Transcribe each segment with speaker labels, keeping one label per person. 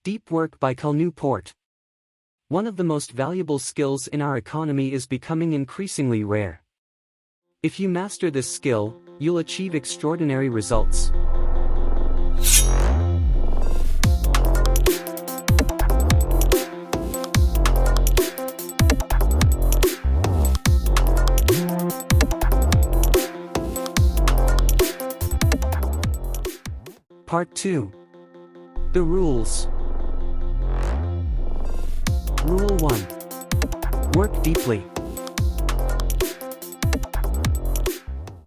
Speaker 1: Deep work by Cal Newport. One of the most valuable skills in our economy is becoming increasingly rare. If you master this skill, you'll achieve extraordinary results. Part 2. The rules. Rule 1. Work deeply.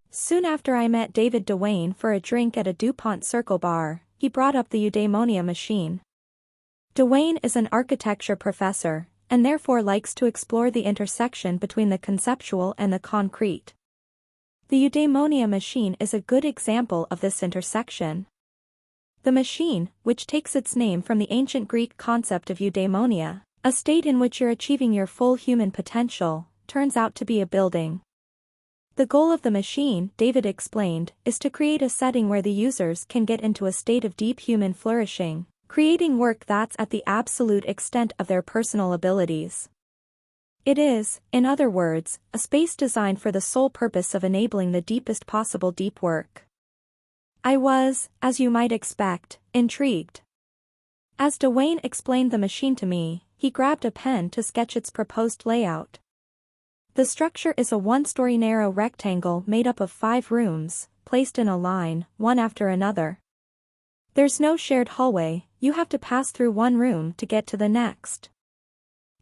Speaker 2: Soon after I met David Dewayne for a drink at a DuPont Circle bar, he brought up the eudaimonia machine. Dewayne is an architecture professor, and therefore likes to explore the intersection between the conceptual and the concrete. The eudaimonia machine is a good example of this intersection. The machine, which takes its name from the ancient Greek concept of eudaimonia, a state in which you're achieving your full human potential, turns out to be a building. The goal of the machine, David explained, is to create a setting where the users can get into a state of deep human flourishing, creating work that's at the absolute extent of their personal abilities. It is, in other words, a space designed for the sole purpose of enabling the deepest possible deep work. I was, as you might expect, intrigued. As Dewayne explained the machine to me, he grabbed a pen to sketch its proposed layout. The structure is a one-story narrow rectangle made up of 5 rooms, placed in a line, one after another. There's no shared hallway, you have to pass through one room to get to the next.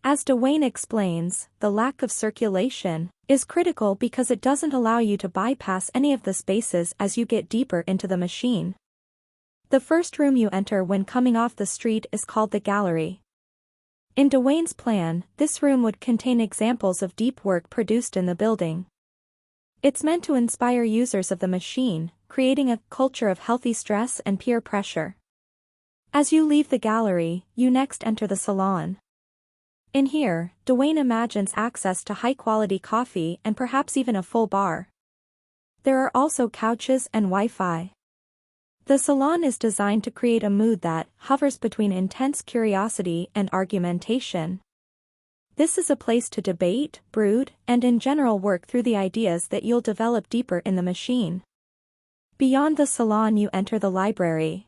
Speaker 2: As Dewayne explains, the lack of circulation is critical because it doesn't allow you to bypass any of the spaces as you get deeper into the machine. The first room you enter when coming off the street is called the gallery. In Dewayne's plan, this room would contain examples of deep work produced in the building. It's meant to inspire users of the machine, creating a culture of healthy stress and peer pressure. As you leave the gallery, you next enter the salon. In here, Dewayne imagines access to high-quality coffee and perhaps even a full bar. There are also couches and Wi-Fi. The salon is designed to create a mood that hovers between intense curiosity and argumentation. This is a place to debate, brood, and in general work through the ideas that you'll develop deeper in the machine. Beyond the salon you enter the library.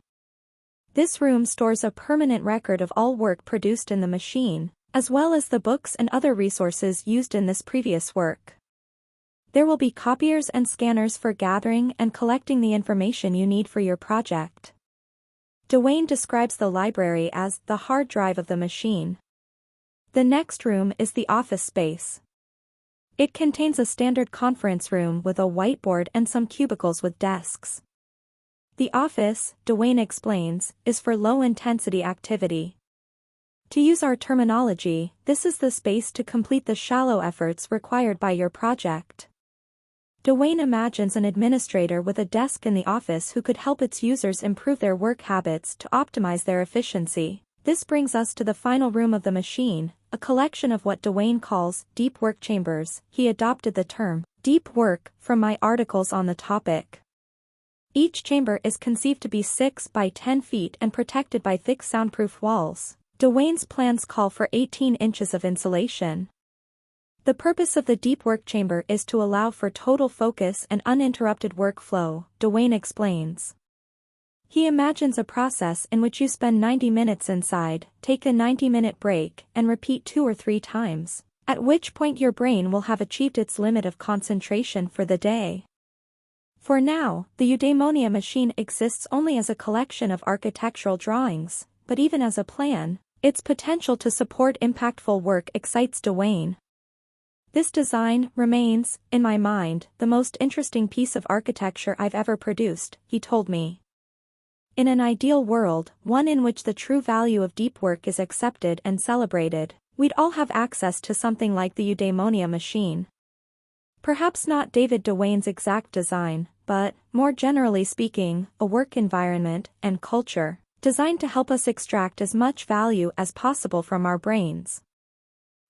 Speaker 2: This room stores a permanent record of all work produced in the machine, as well as the books and other resources used in this previous work. There will be copiers and scanners for gathering and collecting the information you need for your project. Dewayne describes the library as the hard drive of the machine. The next room is the office space. It contains a standard conference room with a whiteboard and some cubicles with desks. The office, Dewayne explains, is for low-intensity activity. To use our terminology, this is the space to complete the shallow efforts required by your project. Dewayne imagines an administrator with a desk in the office who could help its users improve their work habits to optimize their efficiency. This brings us to the final room of the machine, a collection of what Dewayne calls deep work chambers. He adopted the term deep work from my articles on the topic. Each chamber is conceived to be 6 by 10 feet and protected by thick soundproof walls. Dewayne's plans call for 18 inches of insulation. The purpose of the deep work chamber is to allow for total focus and uninterrupted workflow, Dewayne explains. He imagines a process in which you spend 90 minutes inside, take a 90-minute break, and repeat 2 or 3 times, at which point your brain will have achieved its limit of concentration for the day. For now, the eudaimonia machine exists only as a collection of architectural drawings, but even as a plan, its potential to support impactful work excites Dewayne. This design remains, in my mind, the most interesting piece of architecture I've ever produced, he told me. In an ideal world, one in which the true value of deep work is accepted and celebrated, we'd all have access to something like the eudaimonia machine. Perhaps not David Dewayne's exact design, but, more generally speaking, a work environment and culture designed to help us extract as much value as possible from our brains.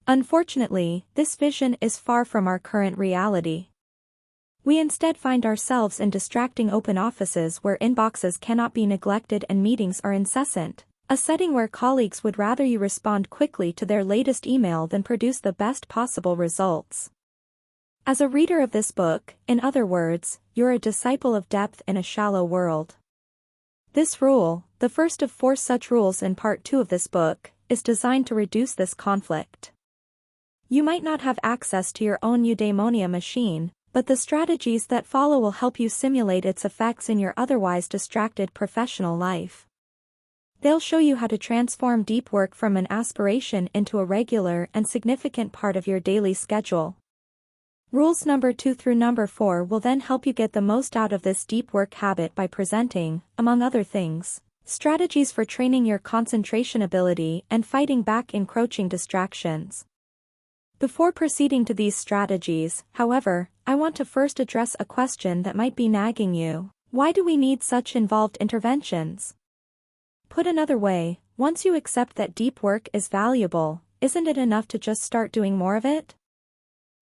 Speaker 2: Unfortunately, this vision is far from our current reality. We instead find ourselves in distracting open offices where inboxes cannot be neglected and meetings are incessant, A setting where colleagues would rather you respond quickly to their latest email than produce the best possible results. As a reader of this book, in other words, you're a disciple of depth in a shallow world. This rule, the first of 4 such rules in part 2 of this book, is designed to reduce this conflict. You might not have access to your own eudaimonia machine, but the strategies that follow will help you simulate its effects in your otherwise distracted professional life. They'll show you how to transform deep work from an aspiration into a regular and significant part of your daily schedule. Rules number 2 through number 4 will then help you get the most out of this deep work habit by presenting, among other things, strategies for training your concentration ability and fighting back encroaching distractions. Before proceeding to these strategies, however, I want to first address a question that might be nagging you. Why do we need such involved interventions? Put another way, once you accept that deep work is valuable, isn't it enough to just start doing more of it?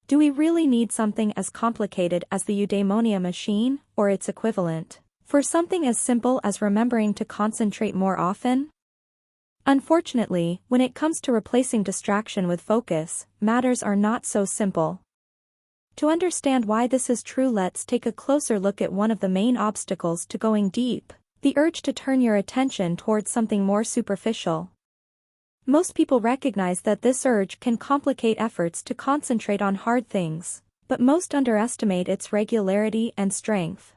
Speaker 2: Do we really need something as complicated as the eudaimonia machine, or its equivalent, for something as simple as remembering to concentrate more often? Unfortunately, when it comes to replacing distraction with focus, matters are not so simple. To understand why this is true, let's take a closer look at one of the main obstacles to going deep, the urge to turn your attention towards something more superficial. Most people recognize that this urge can complicate efforts to concentrate on hard things, but most underestimate its regularity and strength.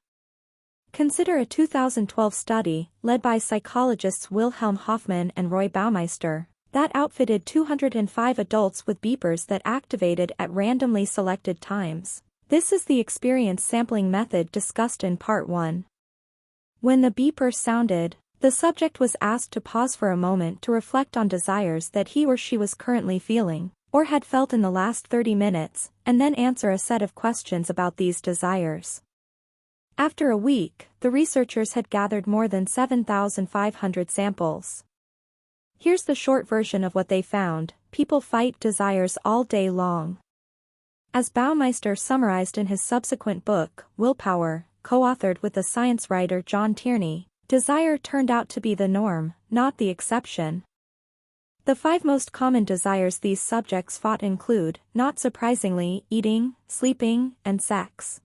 Speaker 2: Consider a 2012 study, led by psychologists Wilhelm Hoffman and Roy Baumeister, that outfitted 205 adults with beepers that activated at randomly selected times. This is the experience sampling method discussed in Part 1. When the beeper sounded, the subject was asked to pause for a moment to reflect on desires that he or she was currently feeling, or had felt in the last 30 minutes, and then answer a set of questions about these desires. After a week, the researchers had gathered more than 7,500 samples. Here's the short version of what they found: people fight desires all day long. As Baumeister summarized in his subsequent book, Willpower, co-authored with the science writer John Tierney, desire turned out to be the norm, not the exception. The 5 most common desires these subjects fought include, not surprisingly, eating, sleeping, and sex.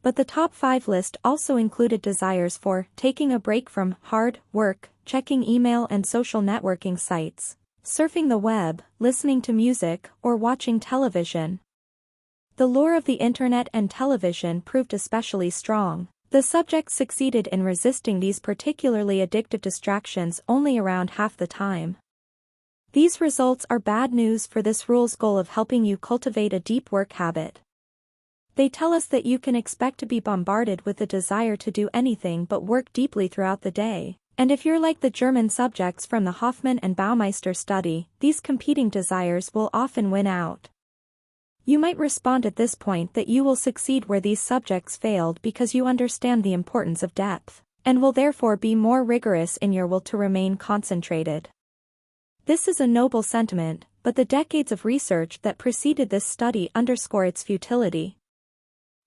Speaker 2: But the top 5 list also included desires for taking a break from hard work, checking email and social networking sites, surfing the web, listening to music, or watching television. The lure of the internet and television proved especially strong. The subjects succeeded in resisting these particularly addictive distractions only around half the time. These results are bad news for this rule's goal of helping you cultivate a deep work habit. They tell us that you can expect to be bombarded with the desire to do anything but work deeply throughout the day, and if you're like the German subjects from the Hoffman and Baumeister study, these competing desires will often win out. You might respond at this point that you will succeed where these subjects failed because you understand the importance of depth, and will therefore be more rigorous in your will to remain concentrated. This is a noble sentiment, but the decades of research that preceded this study underscore its futility.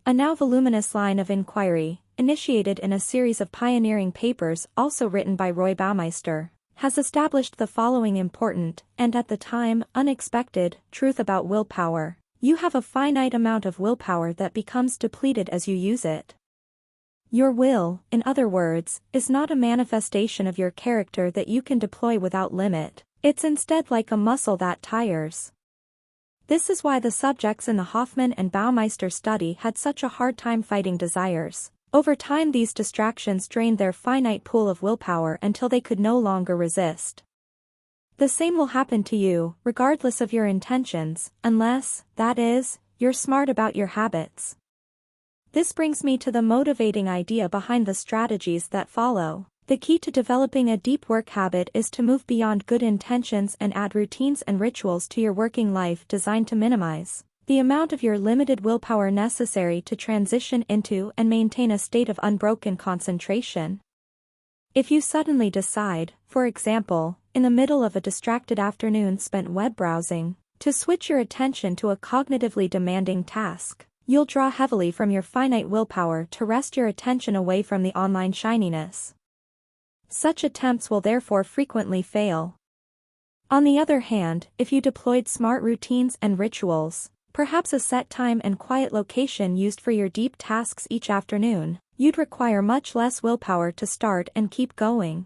Speaker 2: A now voluminous line of inquiry, initiated in a series of pioneering papers also written by Roy Baumeister, has established the following important, and at the time, unexpected, truth about willpower. You have a finite amount of willpower that becomes depleted as you use it. Your will, in other words, is not a manifestation of your character that you can deploy without limit, it's instead like a muscle that tires. This is why the subjects in the Hoffman and Baumeister study had such a hard time fighting desires. Over time, these distractions drained their finite pool of willpower until they could no longer resist. The same will happen to you, regardless of your intentions, unless, that is, you're smart about your habits. This brings me to the motivating idea behind the strategies that follow. The key to developing a deep work habit is to move beyond good intentions and add routines and rituals to your working life designed to minimize the amount of your limited willpower necessary to transition into and maintain a state of unbroken concentration. If you suddenly decide, for example, in the middle of a distracted afternoon spent web browsing, to switch your attention to a cognitively demanding task, you'll draw heavily from your finite willpower to wrest your attention away from the online shininess. Such attempts will therefore frequently fail. On the other hand, if you deployed smart routines and rituals, perhaps a set time and quiet location used for your deep tasks each afternoon, you'd require much less willpower to start and keep going.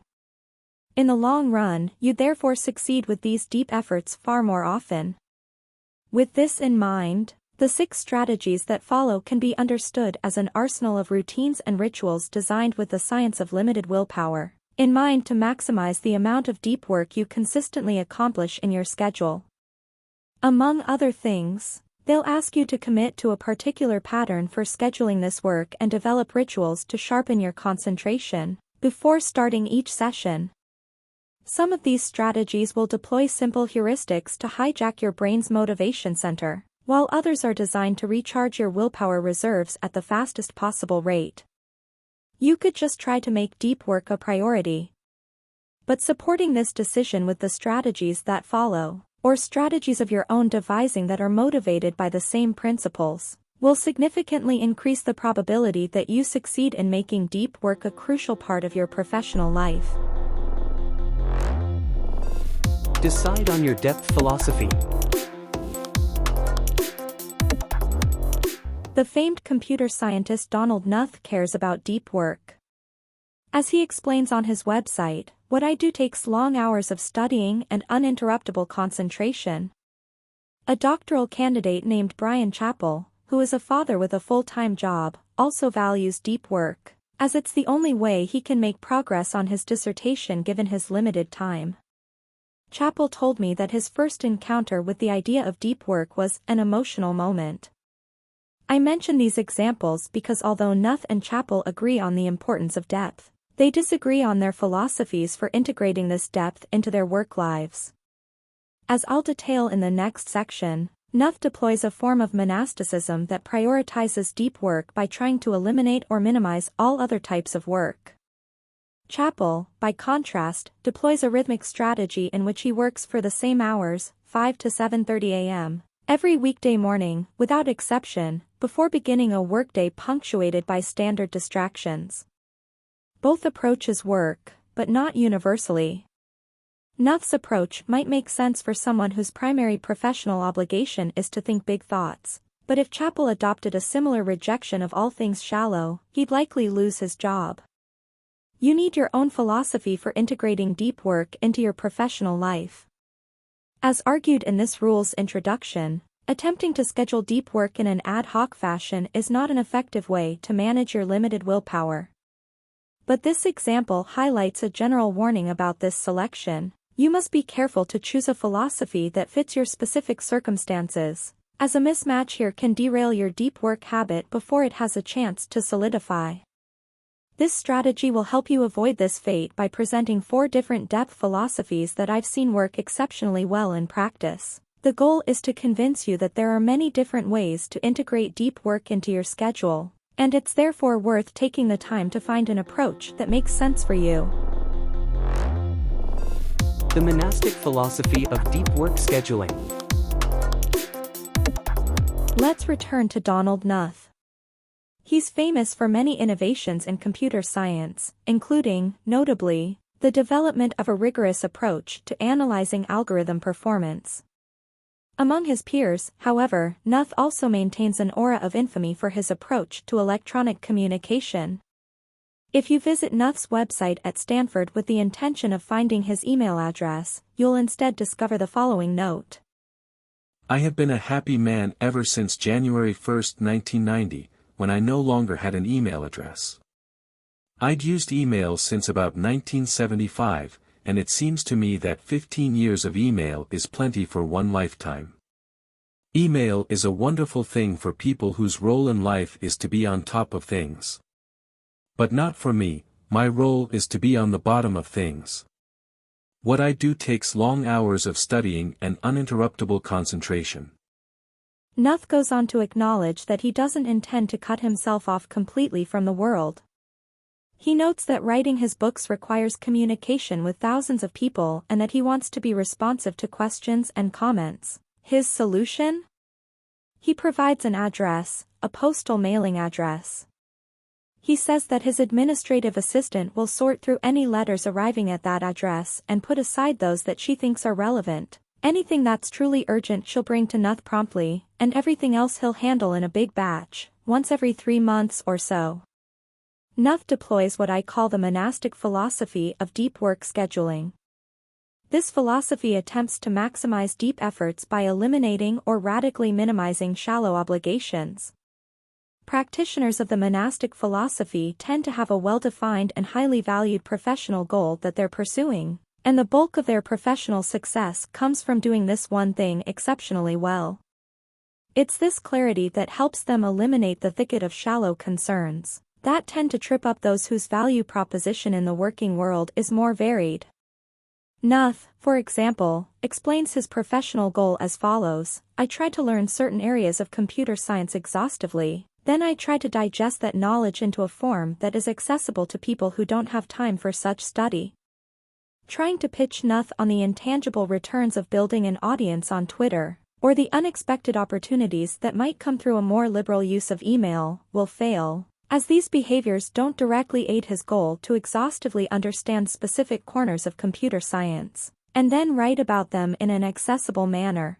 Speaker 2: In the long run, you'd therefore succeed with these deep efforts far more often. With this in mind, the 6 strategies that follow can be understood as an arsenal of routines and rituals designed with the science of limited willpower in mind to maximize the amount of deep work you consistently accomplish in your schedule. Among other things, they'll ask you to commit to a particular pattern for scheduling this work and develop rituals to sharpen your concentration before starting each session. Some of these strategies will deploy simple heuristics to hijack your brain's motivation center, while others are designed to recharge your willpower reserves at the fastest possible rate. You could just try to make deep work a priority. But supporting this decision with the strategies that follow, or strategies of your own devising that are motivated by the same principles, will significantly increase the probability that you succeed in making deep work a crucial part of your professional life.
Speaker 1: Decide on your depth philosophy.
Speaker 2: The famed computer scientist Donald Knuth cares about deep work. As he explains on his website, what I do takes long hours of studying and uninterruptible concentration. A doctoral candidate named Brian Chappell, who is a father with a full-time job, also values deep work, as it's the only way he can make progress on his dissertation given his limited time. Chappell told me that his first encounter with the idea of deep work was an emotional moment. I mention these examples because although Knuth and Chappell agree on the importance of depth, they disagree on their philosophies for integrating this depth into their work lives. As I'll detail in the next section, Knuth deploys a form of monasticism that prioritizes deep work by trying to eliminate or minimize all other types of work. Chappell, by contrast, deploys a rhythmic strategy in which he works for the same hours, 5 to 7:30 a.m., every weekday morning, without exception, before beginning a workday punctuated by standard distractions. Both approaches work, but not universally. Knuth's approach might make sense for someone whose primary professional obligation is to think big thoughts, but if Chappell adopted a similar rejection of all things shallow, he'd likely lose his job. You need your own philosophy for integrating deep work into your professional life. As argued in this rule's introduction, attempting to schedule deep work in an ad hoc fashion is not an effective way to manage your limited willpower. But this example highlights a general warning about this selection. You must be careful to choose a philosophy that fits your specific circumstances, as a mismatch here can derail your deep work habit before it has a chance to solidify. This strategy will help you avoid this fate by presenting 4 different depth philosophies that I've seen work exceptionally well in practice. The goal is to convince you that there are many different ways to integrate deep work into your schedule, and it's therefore worth taking the time to find an approach that makes sense for you.
Speaker 1: The monastic philosophy of deep work scheduling.
Speaker 2: Let's return to Donald Knuth. He's famous for many innovations in computer science, including, notably, the development of a rigorous approach to analyzing algorithm performance. Among his peers, however, Knuth also maintains an aura of infamy for his approach to electronic communication. If you visit Knuth's website at Stanford with the intention of finding his email address, you'll instead discover the following note.
Speaker 3: I have been a happy man ever since January 1, 1990, when I no longer had an email address. I'd used email since about 1975, and it seems to me that 15 years of email is plenty for one lifetime. Email is a wonderful thing for people whose role in life is to be on top of things. But not for me, my role is to be on the bottom of things. What I do takes long hours of studying and uninterruptible concentration.
Speaker 2: Knuth goes on to acknowledge that he doesn't intend to cut himself off completely from the world. He notes that writing his books requires communication with thousands of people and that he wants to be responsive to questions and comments. His solution? He provides an address, a postal mailing address. He says that his administrative assistant will sort through any letters arriving at that address and put aside those that she thinks are relevant. Anything that's truly urgent she'll bring to Nuth promptly, and everything else he'll handle in a big batch, once every 3 months or so. Nuth deploys what I call the monastic philosophy of deep work scheduling. This philosophy attempts to maximize deep efforts by eliminating or radically minimizing shallow obligations. Practitioners of the monastic philosophy tend to have a well-defined and highly valued professional goal that they're pursuing, and the bulk of their professional success comes from doing this one thing exceptionally well. It's this clarity that helps them eliminate the thicket of shallow concerns that tend to trip up those whose value proposition in the working world is more varied. Nuth, for example, explains his professional goal as follows: I try to learn certain areas of computer science exhaustively. Then I try to digest that knowledge into a form that is accessible to people who don't have time for such study. Trying to pitch Nuth on the intangible returns of building an audience on Twitter, or the unexpected opportunities that might come through a more liberal use of email, will fail, as these behaviors don't directly aid his goal to exhaustively understand specific corners of computer science, and then write about them in an accessible manner.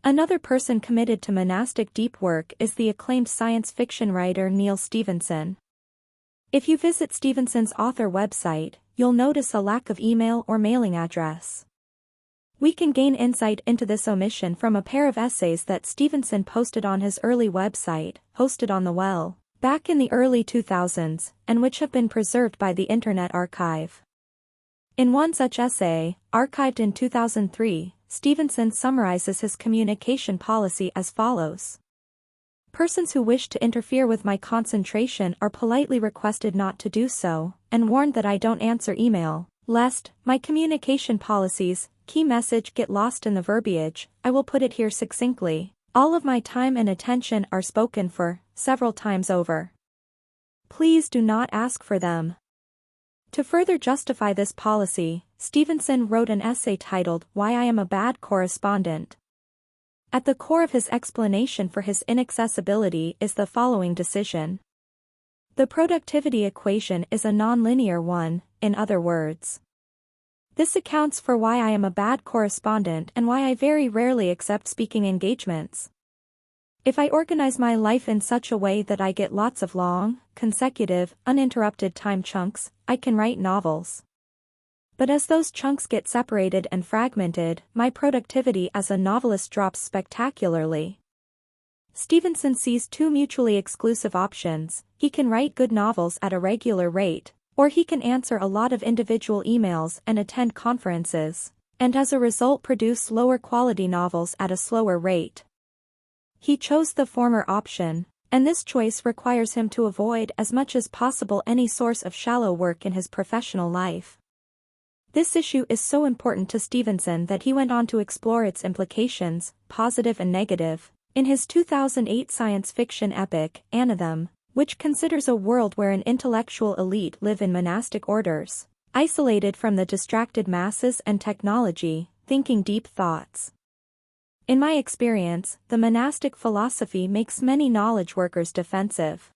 Speaker 2: Another person committed to monastic deep work is the acclaimed science fiction writer Neal Stephenson. If you visit Stephenson's author website, you'll notice a lack of email or mailing address. We can gain insight into this omission from a pair of essays that Stephenson posted on his early website, Hosted on the Well, back in the early 2000s, and which have been preserved by the Internet Archive. In one such essay, archived in 2003, Stephenson summarizes his communication policy as follows. Persons who wish to interfere with my concentration are politely requested not to do so, and warned that I don't answer email, lest my communication policies, key message get lost in the verbiage. I will put it here succinctly. All of my time and attention are spoken for, several times over. Please do not ask for them. To further justify this policy, Stephenson wrote an essay titled Why I Am a Bad Correspondent. At the core of his explanation for his inaccessibility is the following decision. The productivity equation is a nonlinear one, in other words. This accounts for why I am a bad correspondent and why I very rarely accept speaking engagements. If I organize my life in such a way that I get lots of long, consecutive, uninterrupted time chunks, I can write novels. But as those chunks get separated and fragmented, my productivity as a novelist drops spectacularly. Stephenson sees two mutually exclusive options: he can write good novels at a regular rate, or he can answer a lot of individual emails and attend conferences, and as a result produce lower quality novels at a slower rate. He chose the former option, and this choice requires him to avoid as much as possible any source of shallow work in his professional life. This issue is so important to Stephenson that he went on to explore its implications, positive and negative, in his 2008 science fiction epic, Anathem, which considers a world where an intellectual elite live in monastic orders, isolated from the distracted masses and technology, thinking deep thoughts. In my experience, the monastic philosophy makes many knowledge workers defensive.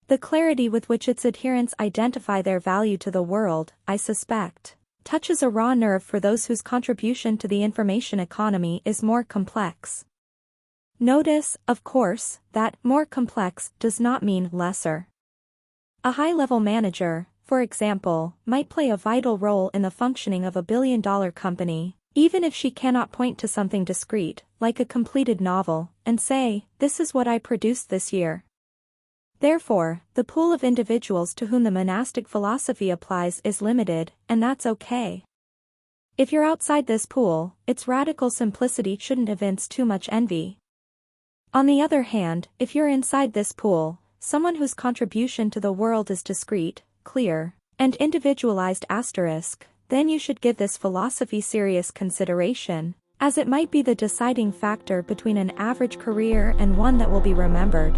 Speaker 2: The clarity with which its adherents identify their value to the world, I suspect, touches a raw nerve for those whose contribution to the information economy is more complex. Notice, of course, that more complex does not mean lesser. A high-level manager, for example, might play a vital role in the functioning of a billion-dollar company, even if she cannot point to something discrete, like a completed novel, and say, "This is what I produced this year." Therefore, the pool of individuals to whom the monastic philosophy applies is limited, and that's okay. If you're outside this pool, its radical simplicity shouldn't evince too much envy. On the other hand, if you're inside this pool, someone whose contribution to the world is discrete, clear, and individualized asterisk, then you should give this philosophy serious consideration, as it might be the deciding factor between an average career and one that will be remembered.